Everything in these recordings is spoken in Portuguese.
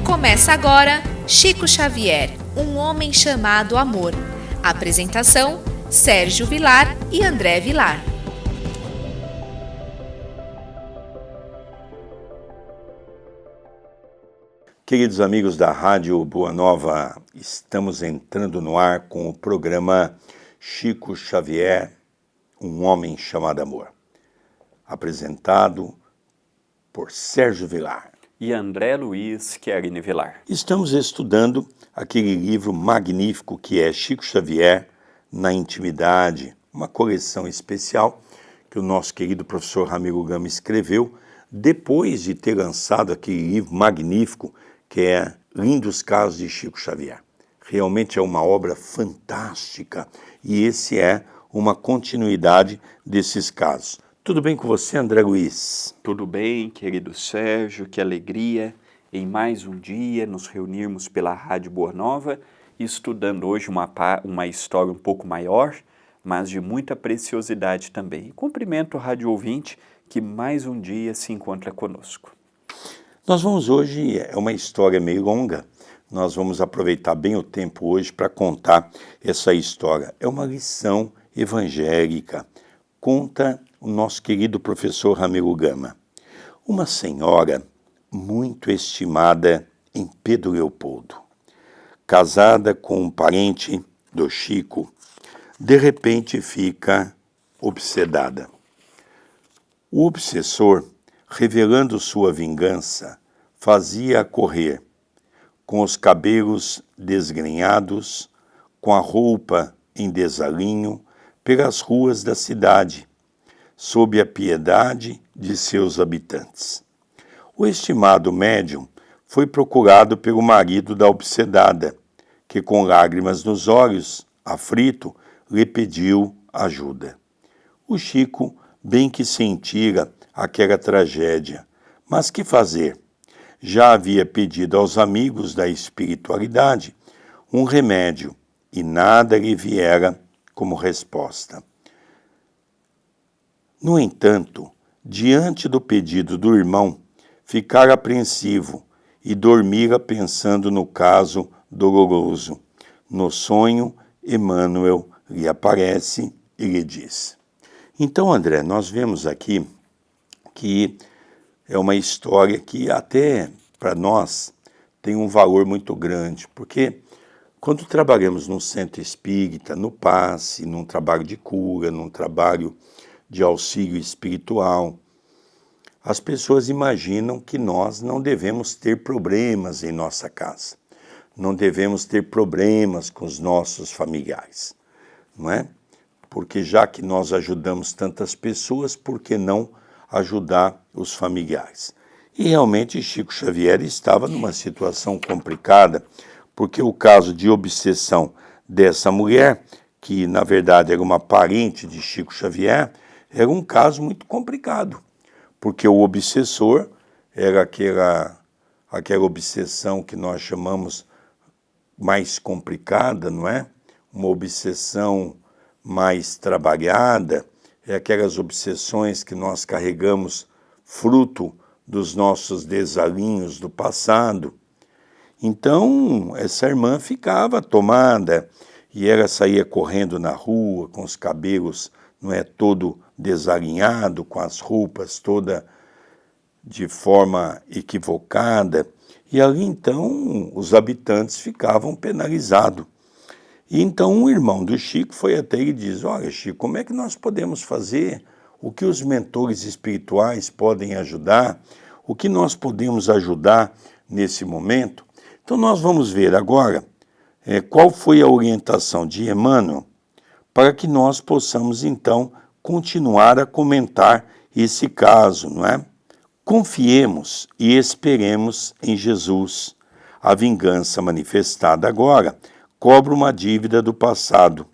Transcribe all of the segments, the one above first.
Começa agora Chico Xavier, um homem chamado amor. Apresentação: Sérgio Vilar e André Vilar. Queridos amigos da Rádio Boa Nova, estamos entrando no ar com o programa Chico Xavier, um homem chamado amor. Apresentado por Sérgio Vilar e André Luiz Querini Vilar. Estamos estudando aquele livro magnífico que é Chico Xavier na Intimidade, uma coleção especial que o nosso querido professor Ramiro Gama escreveu depois de ter lançado aquele livro magnífico que é Lindos Casos de Chico Xavier. Realmente é uma obra fantástica e esse é uma continuidade desses casos. Tudo bem com você, André Luiz? Tudo bem, querido Sérgio, que alegria em mais um dia nos reunirmos pela Rádio Boa Nova, estudando hoje uma história um pouco maior, mas de muita preciosidade também. E cumprimento o rádio ouvinte que mais um dia se encontra conosco. Nós vamos hoje, é uma história meio longa, nós vamos aproveitar bem o tempo hoje para contar essa história. É uma lição evangélica, conta o nosso querido professor Ramiro Gama. Uma senhora muito estimada em Pedro Leopoldo, casada com um parente do Chico, de repente fica obsedada. O obsessor, revelando sua vingança, fazia-a correr, com os cabelos desgrenhados, com a roupa em desalinho, pelas ruas da cidade, sob a piedade de seus habitantes. O estimado médium foi procurado pelo marido da obsedada, que com lágrimas nos olhos, aflito, lhe pediu ajuda. O Chico bem que sentira aquela tragédia, mas que fazer? Já havia pedido aos amigos da espiritualidade um remédio e nada lhe viera como resposta. No entanto, diante do pedido do irmão, ficara apreensivo e dormira pensando no caso doloroso. No sonho, Emmanuel lhe aparece e lhe diz. Então, André, nós vemos aqui que é uma história que até para nós tem um valor muito grande, porque quando trabalhamos num centro espírita, no passe, num trabalho de cura, num trabalho de auxílio espiritual, as pessoas imaginam que nós não devemos ter problemas em nossa casa, não devemos ter problemas com os nossos familiares, não é? Porque já que nós ajudamos tantas pessoas, por que não ajudar os familiares? E realmente Chico Xavier estava numa situação complicada, porque o caso de obsessão dessa mulher, que na verdade era uma parente de Chico Xavier, era um caso muito complicado, porque o obsessor era aquela obsessão que nós chamamos mais complicada, não é? Uma obsessão mais trabalhada, é aquelas obsessões que nós carregamos fruto dos nossos desalinhos do passado. Então, essa irmã ficava tomada e ela saía correndo na rua com os cabelos, não é, todo desalinhado, com as roupas toda de forma equivocada. E ali, então, os habitantes ficavam penalizados. E então um irmão do Chico foi até ele e diz, olha Chico, como é que nós podemos fazer? O que os mentores espirituais podem ajudar? O que nós podemos ajudar nesse momento? Então nós vamos ver agora qual foi a orientação de Emmanuel para que nós possamos então continuar a comentar esse caso, não é? Confiemos e esperemos em Jesus. A vingança manifestada agora cobra uma dívida do passado,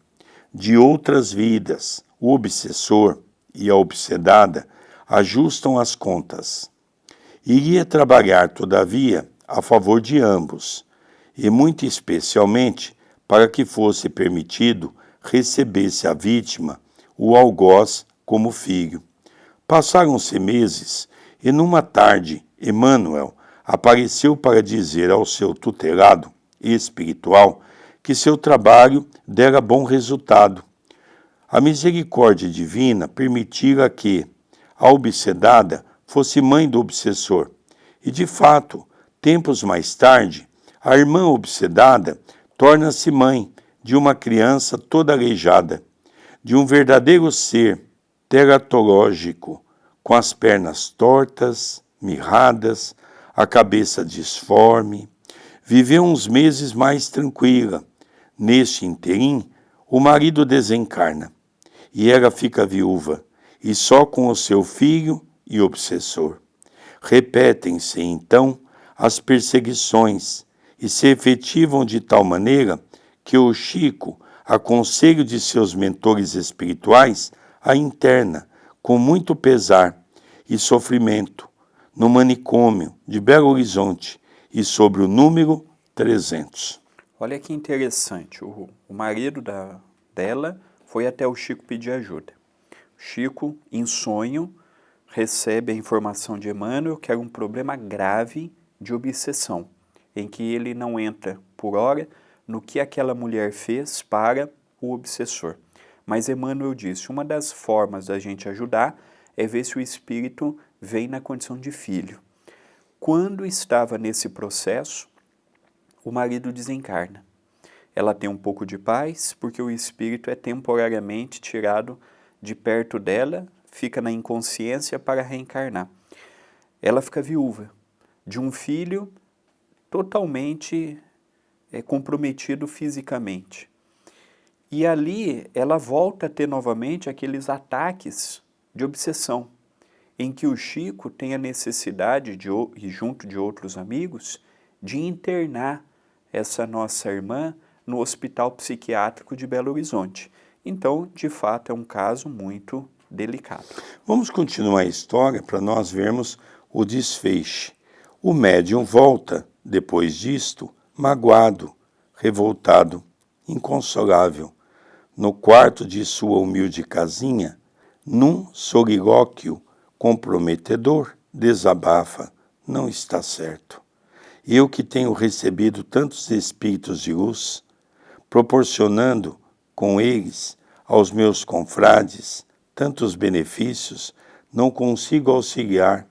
de outras vidas. O obsessor e a obsedada ajustam as contas. Iria trabalhar, todavia, a favor de ambos, e muito especialmente para que fosse permitido recebesse a vítima o algoz como filho. Passaram-se meses E numa tarde, Emmanuel apareceu para dizer ao seu tutelado espiritual que seu trabalho dera bom resultado. A misericórdia divina permitira que a obsedada fosse mãe do obsessor. E, de fato, tempos mais tarde, a irmã obsedada torna-se mãe de uma criança toda aleijada, de um verdadeiro ser teratológico, com as pernas tortas, mirradas, a cabeça disforme. Viveu uns meses mais tranquila. Neste interim, o marido desencarna, e ela fica viúva, e só com o seu filho e obsessor. Repetem-se, então, as perseguições, e se efetivam de tal maneira que o Chico, a conselho de seus mentores espirituais, a interna, com muito pesar e sofrimento, no manicômio de Belo Horizonte e sobre o número 300. Olha que interessante, o marido dela foi até o Chico pedir ajuda. Chico, em sonho, recebe a informação de Emmanuel que era um problema grave de obsessão, em que ele não entra, por hora, no que aquela mulher fez para o obsessor. Mas Emmanuel disse, uma das formas da gente ajudar é ver se o espírito vem na condição de filho. Quando estava nesse processo, o marido desencarna. Ela tem um pouco de paz, porque o espírito é temporariamente tirado de perto dela, fica na inconsciência para reencarnar. Ela fica viúva de um filho totalmente comprometido fisicamente. E ali ela volta a ter novamente aqueles ataques de obsessão, em que o Chico tem a necessidade, e junto de outros amigos, de internar essa nossa irmã no Hospital Psiquiátrico de Belo Horizonte. Então, de fato, é um caso muito delicado. Vamos continuar a história para nós vermos o desfecho. O médium volta, depois disto, magoado, revoltado, inconsolável, no quarto de sua humilde casinha, num solilóquio comprometedor, desabafa, não está certo. Eu que tenho recebido tantos espíritos de luz, proporcionando com eles aos meus confrades tantos benefícios, não consigo auxiliar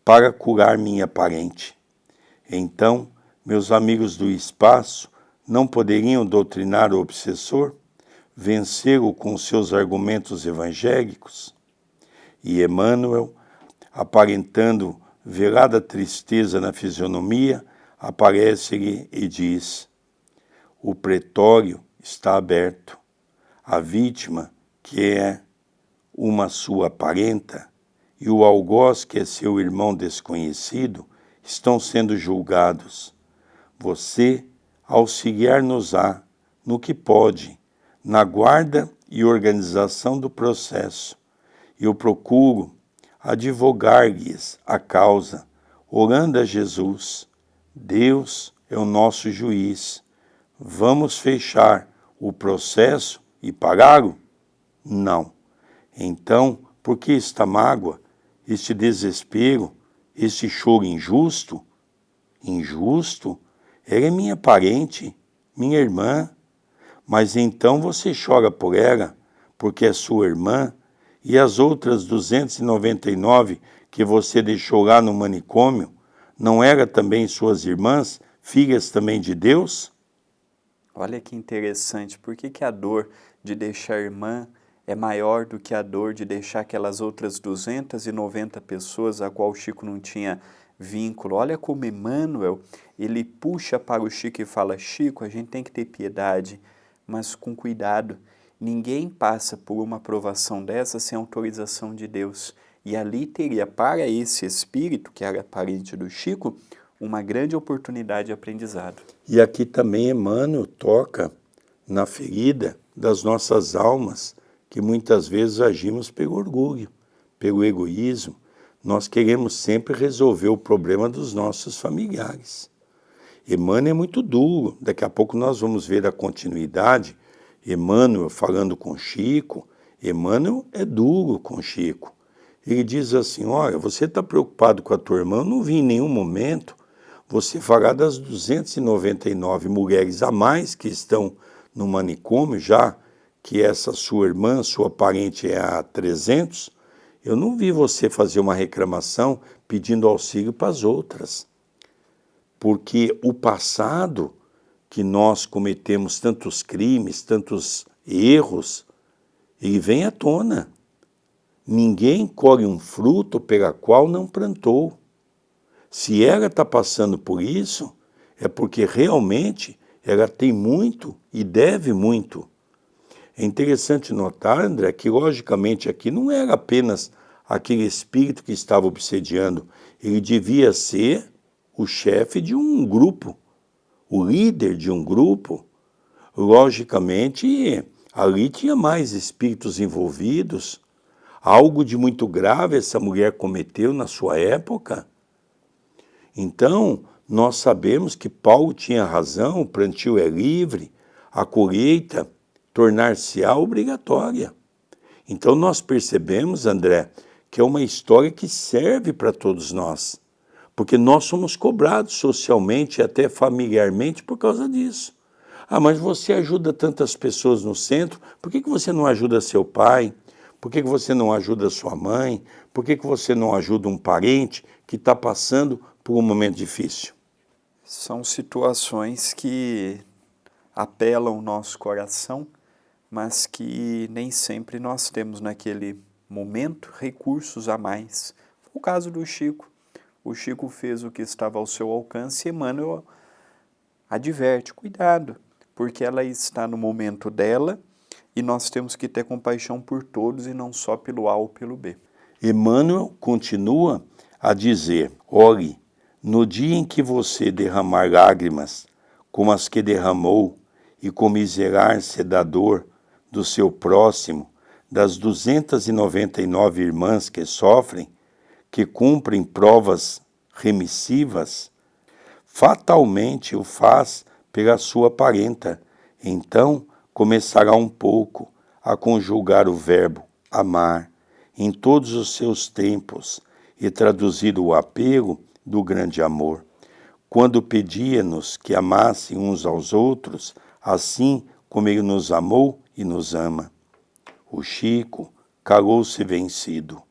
para curar minha parente. Então, meus amigos do espaço não poderiam doutrinar o obsessor, vencê-lo com seus argumentos evangélicos? E Emmanuel, aparentando velada tristeza na fisionomia, aparece-lhe e diz: o pretório está aberto. A vítima, que é uma sua parenta, e o algoz, que é seu irmão desconhecido, estão sendo julgados. Você auxiliar-nos-á no que pode, na guarda e organização do processo. Eu procuro advogar-lhes a causa, orando a Jesus. Deus é o nosso juiz. Vamos fechar o processo e pagá-lo? Não. Então, por que esta mágoa, este desespero, este choro injusto? Injusto? Ela é minha parente, minha irmã. Mas então você chora por ela, porque é sua irmã, e as outras 299 que você deixou lá no manicômio, não eram também suas irmãs, filhas também de Deus? Olha que interessante, por que a dor de deixar a irmã é maior do que a dor de deixar aquelas outras 290 pessoas a qual o Chico não tinha vínculo? Olha como Emmanuel, ele puxa para o Chico e fala: Chico, a gente tem que ter piedade, mas com cuidado. Ninguém passa por uma provação dessa sem autorização de Deus. E ali teria para esse espírito, que era parente do Chico, uma grande oportunidade de aprendizado. E aqui também Emmanuel toca na ferida das nossas almas, que muitas vezes agimos pelo orgulho, pelo egoísmo. Nós queremos sempre resolver o problema dos nossos familiares. Emmanuel é muito duro. Daqui a pouco nós vamos ver a continuidade. Emmanuel falando com Chico. Emmanuel é duro com Chico. Ele diz assim, olha, você está preocupado com a tua irmã, eu não vi em nenhum momento você falar das 299 mulheres a mais que estão no manicômio, já que essa sua irmã, sua parente é a 300, eu não vi você fazer uma reclamação pedindo auxílio para as outras. Porque o passado, que nós cometemos tantos crimes, tantos erros, ele vem à tona. Ninguém colhe um fruto pela qual não plantou. Se ela está passando por isso, é porque realmente ela tem muito e deve muito. É interessante notar, André, que logicamente aqui não era apenas aquele espírito que estava obsediando, ele devia ser o chefe de um grupo, o líder de um grupo. Logicamente, ali tinha mais espíritos envolvidos. Algo de muito grave essa mulher cometeu na sua época. Então, nós sabemos que Paulo tinha razão, o plantio é livre, a colheita tornar-se-á obrigatória. Então, nós percebemos, André, que é uma história que serve para todos nós, porque nós somos cobrados socialmente e até familiarmente por causa disso. Ah, mas você ajuda tantas pessoas no centro, por que você não ajuda seu pai? Por que você não ajuda sua mãe? Por que você não ajuda um parente que está passando por um momento difícil? São situações que apelam o nosso coração, mas que nem sempre nós temos naquele momento recursos a mais. O caso do Chico. O Chico fez o que estava ao seu alcance e Emmanuel adverte, cuidado, porque ela está no momento dela e nós temos que ter compaixão por todos e não só pelo A ou pelo B. Emmanuel continua a dizer, olhe, no dia em que você derramar lágrimas, como as que derramou, e comiserar-se da dor do seu próximo, das 299 irmãs que sofrem, que cumprem provas remissivas, fatalmente o faz pela sua parenta. Então começará um pouco a conjugar o verbo amar em todos os seus tempos e traduzir o apelo do grande amor. Quando pedia-nos que amassem uns aos outros, assim como ele nos amou e nos ama. O Chico calou-se vencido.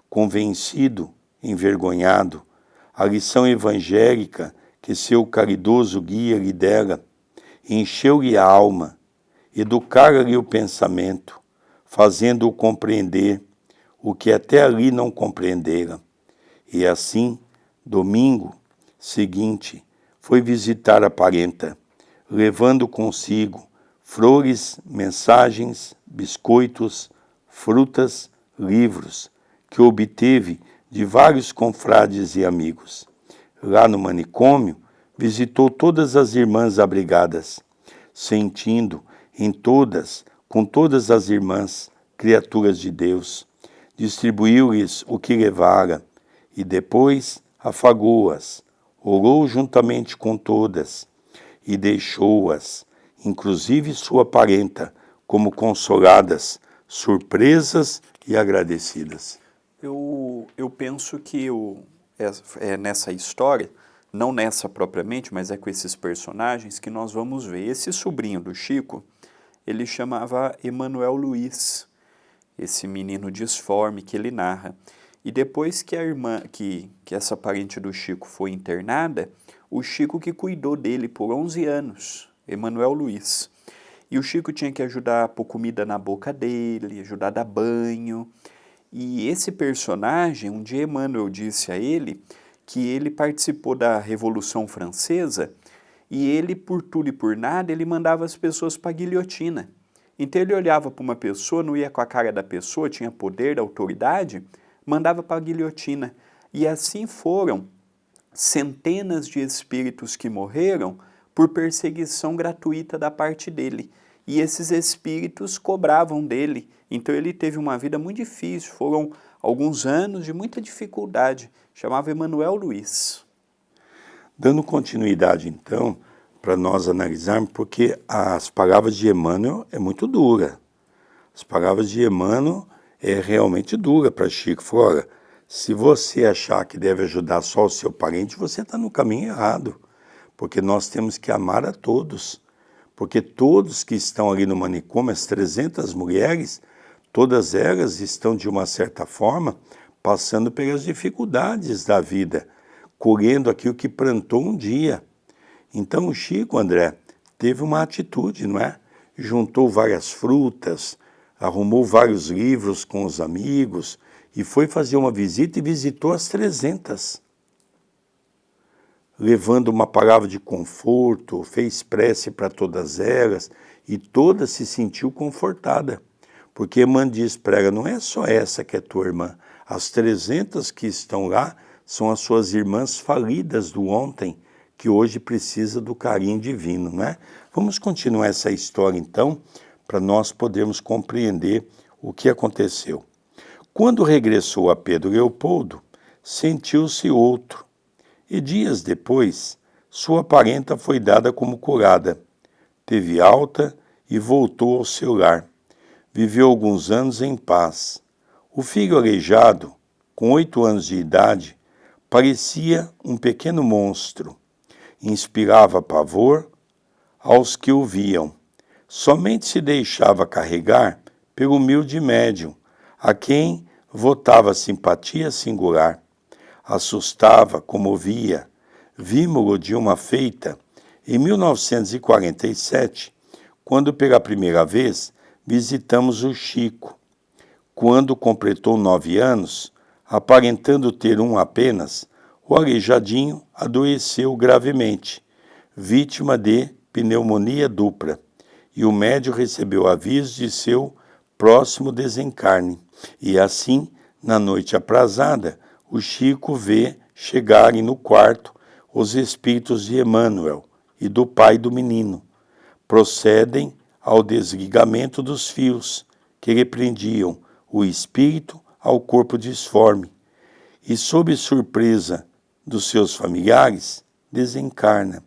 Convencido, envergonhado, a lição evangélica que seu caridoso guia lhe dera, encheu-lhe a alma, educara-lhe o pensamento, fazendo-o compreender o que até ali não compreendera. E assim, domingo seguinte, foi visitar a parenta, levando consigo flores, mensagens, biscoitos, frutas, livros, que obteve de vários confrades e amigos. Lá no manicômio, visitou todas as irmãs abrigadas, sentindo em todas, com todas as irmãs, criaturas de Deus. Distribuiu-lhes o que levara e depois afagou-as, orou juntamente com todas e deixou-as, inclusive sua parenta, como consoladas, surpresas e agradecidas. Eu penso que nessa história, não nessa propriamente, mas é com esses personagens que nós vamos ver. Esse sobrinho do Chico, ele chamava Emanuel Luiz, esse menino disforme que ele narra. E depois que a irmã, que essa parente do Chico foi internada, o Chico que cuidou dele por 11 anos, Emanuel Luiz. E o Chico tinha que ajudar a pôr comida na boca dele, ajudar a dar banho. E esse personagem, um dia Emmanuel disse a ele que ele participou da Revolução Francesa e ele, por tudo e por nada, ele mandava as pessoas para a guilhotina. Então ele olhava para uma pessoa, não ia com a cara da pessoa, tinha poder, autoridade, mandava para a guilhotina. E assim foram centenas de espíritos que morreram por perseguição gratuita da parte dele. E esses espíritos cobravam dele. Então ele teve uma vida muito difícil, foram alguns anos de muita dificuldade. Chamava Emanuel Luiz. Dando continuidade, então, para nós analisarmos, porque as palavras de Emmanuel é muito dura. As palavras de Emmanuel é realmente dura para Chico. Falou, olha, se você achar que deve ajudar só o seu parente, você está no caminho errado, porque nós temos que amar a todos, porque todos que estão ali no manicômio, as 300 mulheres, todas elas estão, de uma certa forma, passando pelas dificuldades da vida, colhendo aquilo que plantou um dia. Então o Chico, André, teve uma atitude, não é? Juntou várias frutas, arrumou vários livros com os amigos e foi fazer uma visita e visitou as 300. Levando uma palavra de conforto, fez prece para todas elas e todas se sentiu confortada. Porque Emmanuel diz para ela, não é só essa que é tua irmã, as 300 que estão lá são as suas irmãs falidas do ontem, que hoje precisa do carinho divino, não é? Vamos continuar essa história então, para nós podermos compreender o que aconteceu. Quando regressou a Pedro Leopoldo, sentiu-se outro, e dias depois, sua parenta foi dada como curada. Teve alta e voltou ao seu lar. Viveu alguns anos em paz. O filho aleijado, com 8 anos de idade, parecia um pequeno monstro. Inspirava pavor aos que o viam. Somente se deixava carregar pelo humilde médium, a quem votava simpatia singular. Assustava, comovia. Vimo-lo de uma feita em 1947, quando pela primeira vez visitamos o Chico. Quando completou 9 anos, aparentando ter um apenas, o aleijadinho adoeceu gravemente, vítima de pneumonia dupla, e o médium recebeu aviso de seu próximo desencarne. E assim, na noite aprazada, o Chico vê chegarem no quarto os espíritos de Emmanuel e do pai do menino. Procedem ao desligamento dos fios que lhe prendiam o espírito ao corpo disforme e, sob surpresa dos seus familiares, desencarna.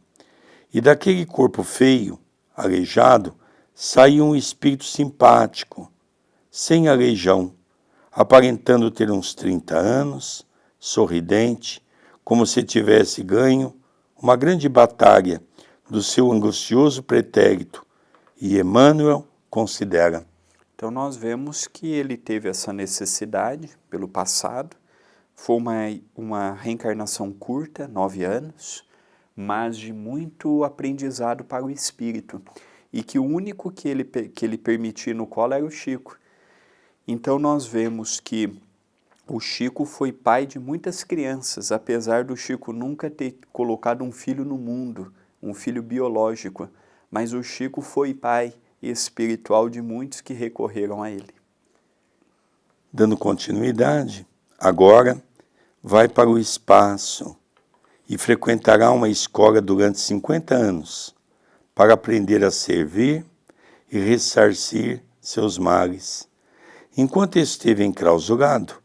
E daquele corpo feio, aleijado, saiu um espírito simpático, sem aleijão, aparentando ter uns 30 anos, sorridente, como se tivesse ganho uma grande batalha do seu angustioso pretérito, e Emmanuel considera. Então nós vemos que ele teve essa necessidade pelo passado, foi uma reencarnação curta, 9 anos, mas de muito aprendizado para o espírito, e que o único que ele permitia no colo era o Chico. Então nós vemos que o Chico foi pai de muitas crianças, apesar do Chico nunca ter colocado um filho no mundo, um filho biológico, mas o Chico foi pai espiritual de muitos que recorreram a ele. Dando continuidade, agora vai para o espaço e frequentará uma escola durante 50 anos para aprender a servir e ressarcir seus males. Enquanto esteve enclausurado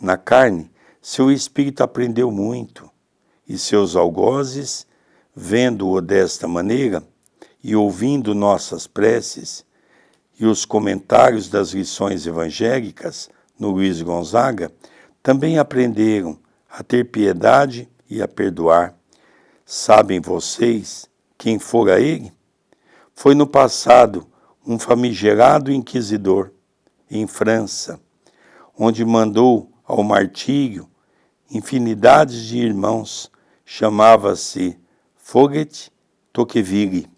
na carne, seu espírito aprendeu muito, e seus algozes, vendo-o desta maneira e ouvindo nossas preces e os comentários das lições evangélicas no Luiz Gonzaga, também aprenderam a ter piedade e a perdoar. Sabem vocês quem fora ele? Foi no passado um famigerado inquisidor em França, onde mandou ao martírio infinidades de irmãos, chamava-se Foguet Tocqueville.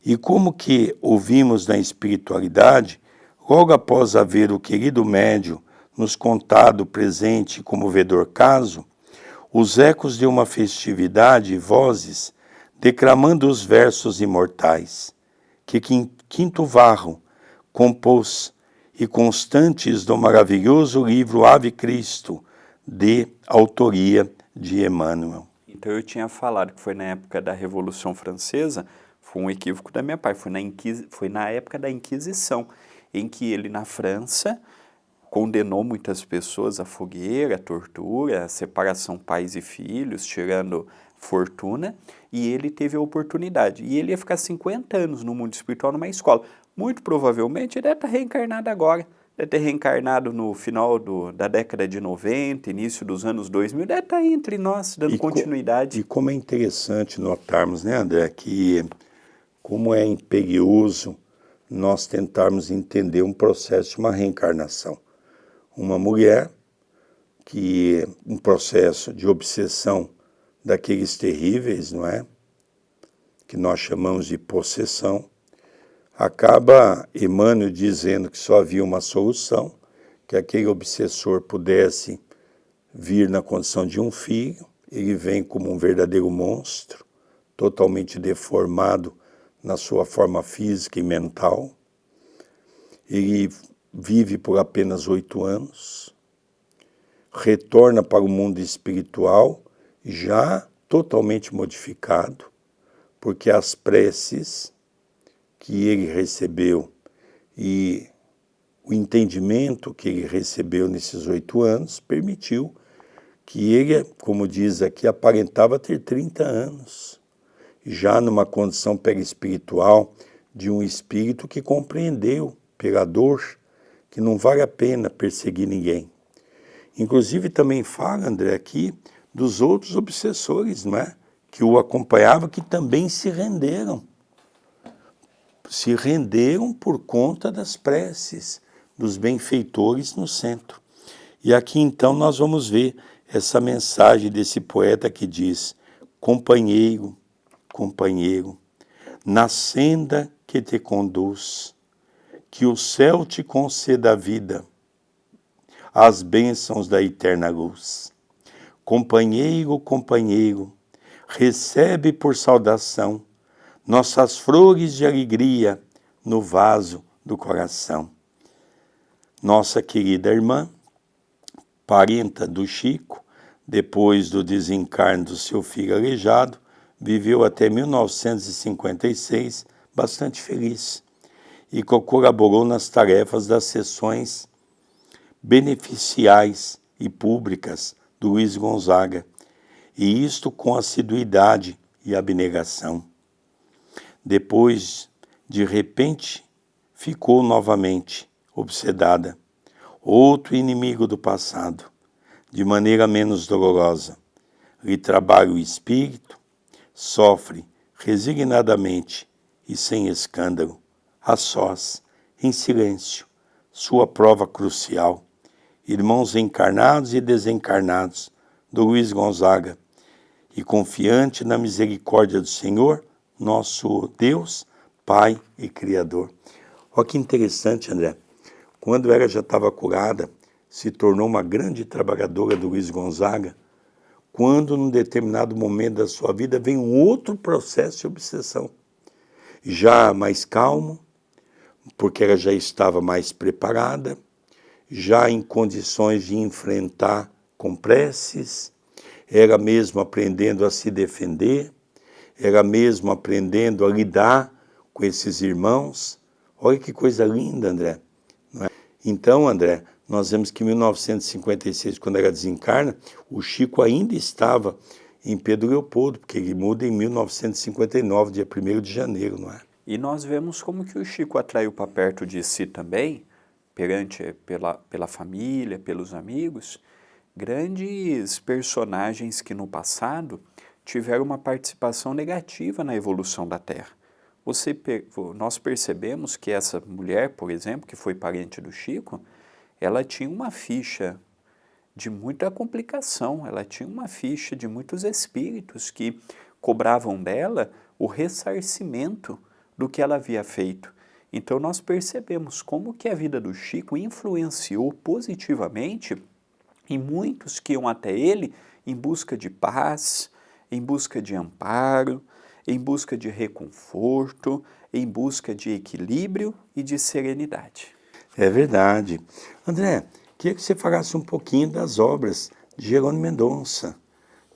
E como que ouvimos na espiritualidade, logo após haver o querido médium nos contado o presente e comovedor caso, os ecos de uma festividade e vozes declamando os versos imortais, que Quinto Varro compôs e constantes do maravilhoso livro Ave Cristo, de autoria de Emmanuel. Então eu tinha falado que foi na época da Revolução Francesa, foi um equívoco da minha parte, foi na época da Inquisição, em que ele na França condenou muitas pessoas à fogueira, à tortura, à separação pais e filhos, tirando fortuna, e ele teve a oportunidade. E ele ia ficar 50 anos no mundo espiritual numa escola. Muito provavelmente ele deve estar reencarnado agora, deve ter reencarnado no final da década de 90, início dos anos 2000, deve estar aí entre nós, dando continuidade. E como é interessante notarmos, né, André, que como é imperioso nós tentarmos entender um processo de uma reencarnação. Uma mulher que um processo de obsessão daqueles terríveis, não é? Que nós chamamos de possessão, acaba Emmanuel dizendo que só havia uma solução, que aquele obsessor pudesse vir na condição de um filho. Ele vem como um verdadeiro monstro, totalmente deformado na sua forma física e mental. Ele vive por apenas 8 anos, retorna para o mundo espiritual já totalmente modificado, porque as preces que ele recebeu e o entendimento que ele recebeu nesses 8 anos permitiu que ele, como diz aqui, aparentava ter 30 anos, já numa condição perispiritual de um espírito que compreendeu pela dor que não vale a pena perseguir ninguém. Inclusive também fala, André, aqui dos outros obsessores, não é? Que o acompanhavam, que também se renderam. Se renderam por conta das preces dos benfeitores no centro. E aqui então nós vamos ver essa mensagem desse poeta que diz: companheiro, companheiro, na senda que te conduz, que o céu te conceda a vida, as bênçãos da eterna luz. Companheiro, companheiro, recebe por saudação nossas flores de alegria no vaso do coração. Nossa querida irmã, parenta do Chico, depois do desencarne do seu filho aleijado, viveu até 1956 bastante feliz e colaborou nas tarefas das sessões beneficiais e públicas do Luiz Gonzaga, e isto com assiduidade e abnegação. Depois, de repente, ficou novamente obsedada, outro inimigo do passado, de maneira menos dolorosa. Lhe trabalha o espírito, sofre resignadamente e sem escândalo, a sós, em silêncio, sua prova crucial. Irmãos encarnados e desencarnados do Luiz Gonzaga, e confiante na misericórdia do Senhor, nosso Deus, Pai e Criador. Olha que interessante, André. Quando ela já estava curada, se tornou uma grande trabalhadora do Luiz Gonzaga, quando num determinado momento da sua vida vem um outro processo de obsessão. Já mais calmo, porque ela já estava mais preparada, já em condições de enfrentar com preces, ela mesma aprendendo a se defender, ela mesma aprendendo a lidar com esses irmãos. Olha que coisa linda, André. Não é? Então, André, nós vemos que em 1956, quando ela desencarna, o Chico ainda estava em Pedro Leopoldo, porque ele muda em 1959, dia 1º de janeiro, não é? E nós vemos como que o Chico atraiu para perto de si também, pela família, pelos amigos, grandes personagens que no passado tiveram uma participação negativa na evolução da Terra. Nós percebemos que essa mulher, por exemplo, que foi parente do Chico, ela tinha uma ficha de muita complicação, ela tinha uma ficha de muitos espíritos que cobravam dela o ressarcimento do que ela havia feito. Então nós percebemos como que a vida do Chico influenciou positivamente em muitos que iam até ele em busca de paz, em busca de amparo, em busca de reconforto, em busca de equilíbrio e de serenidade. É verdade. André, queria que você falasse um pouquinho das obras de Jerônimo Mendonça,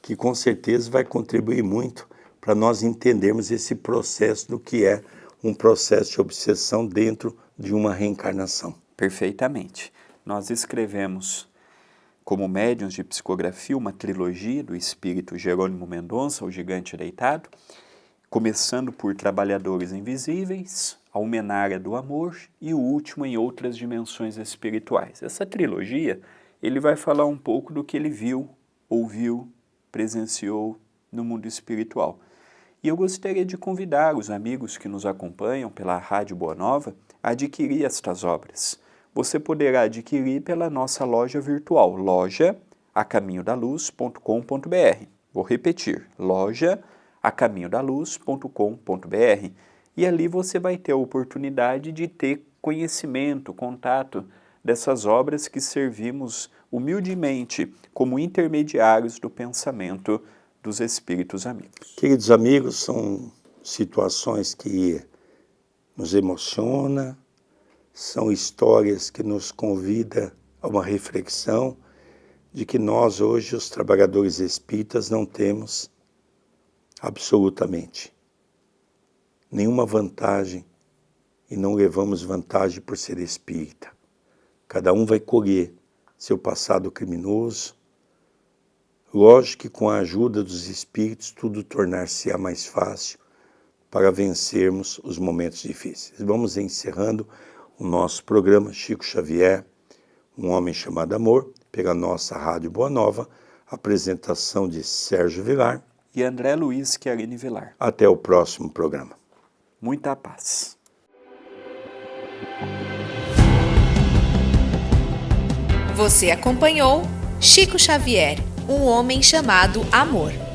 que com certeza vai contribuir muito para nós entendermos esse processo do que é um processo de obsessão dentro de uma reencarnação. Perfeitamente. Nós escrevemos como médiuns de psicografia uma trilogia do espírito Jerônimo Mendonça, o Gigante Deitado, começando por Trabalhadores Invisíveis, A Almenária do Amor e o último em Outras Dimensões Espirituais. Essa trilogia, ele vai falar um pouco do que ele viu, ouviu, presenciou no mundo espiritual. E eu gostaria de convidar os amigos que nos acompanham pela Rádio Boa Nova a adquirir estas obras. Você poderá adquirir pela nossa loja virtual, loja.acaminhodaluz.com.br. Vou repetir, loja.acaminhodaluz.com.br. E ali você vai ter a oportunidade de ter conhecimento, contato dessas obras que servimos humildemente como intermediários do pensamento dos espíritos amigos. Queridos amigos, são situações que nos emocionam, são histórias que nos convidam a uma reflexão de que nós hoje, os trabalhadores espíritas, não temos absolutamente nenhuma vantagem e não levamos vantagem por ser espírita. Cada um vai colher seu passado criminoso. Lógico que com a ajuda dos espíritos tudo tornar-se-á mais fácil para vencermos os momentos difíceis. Vamos encerrando o nosso programa Chico Xavier, Um Homem Chamado Amor, pela nossa Rádio Boa Nova, apresentação de Sérgio Vilar e André Luiz Chiarini Vilar. Até o próximo programa. Muita paz. Você acompanhou Chico Xavier, Um Homem Chamado Amor.